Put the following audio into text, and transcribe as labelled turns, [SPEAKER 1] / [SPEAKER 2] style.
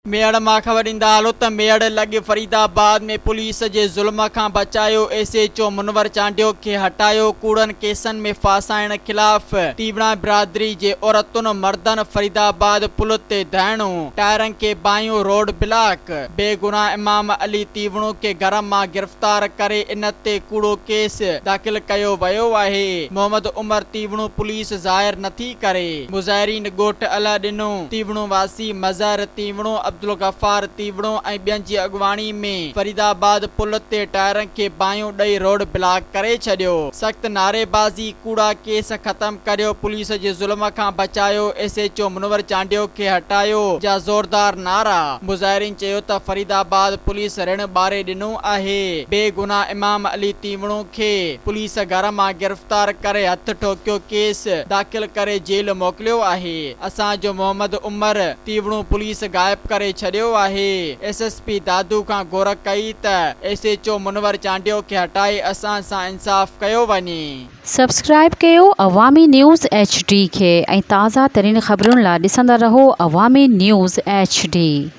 [SPEAKER 1] मेड़ मां ख़बर ईंदा हलो त मेड़ लॻ फरीदाबाद में पुलिस जे ज़ुल्म खां बचायो। SHO मुनवर चांडियो खे हटायो। कूड़न केसनि में फासाइण खिलाफ़ तीवड़ा बिरादरी जे औरतुनि मर्दनि फरीदाबाद पुल ते धरणो, टायरनि खे बायूं, रोड ब्लॉक। बेगुनाह इमाम अली तीवड़ो खे घर मां गिरफ़्तार करे इन ते कूड़ो केस दाख़िल कयो वियो आहे। मोहम्मद उमर तीवड़ो पुलिस ज़ाहिर नथी करे। मुज़ाहिरीन ॻोठ अला ॾिनो। तीवड़ो वासी मज़हर तीवड़ो, अब्दुल गफ़ार तीवड़ो ऐं ॿियनि जी अॻवानी में फरीदाबाद पुल ते टायरनि खे बायूं ॾेई रोड ब्लॉक करे छॾियो। सख़्त नारेबाज़ी, कूड़ा केस ख़त्म करियो, पुलिस जे ज़ुल्म खां बचायो, SHO मुनवर चांडियो खे हटायो जा ज़ोरदार नारा। मुज़ाहिरीन चयो त फरीदाबाद पुलिस रिण ॿारे ॾिनो आहे। बेगुनाह इमाम अली तीवड़ो खे पुलिस घर मां गिरफ़्तार करे हथ ठोकियो, केस दाख़िल करे जेल मोकिलियो आहे। असांजो मोहम्मद उमर तीवड़ो पुलिस गाइब करे छॾियो आहे। SSP दादू खां घुर कई त SHO मुनवर चांडियो खे हटाए असां सां इंसाफ़ कयो वञे।
[SPEAKER 2] सब्सक्राइब कयो अवामी न्यूज़ HD खे ऐं ताज़ा तरीन ख़बरुनि लाइ ॾिसंदा रहो अवामी न्यूज़ HD।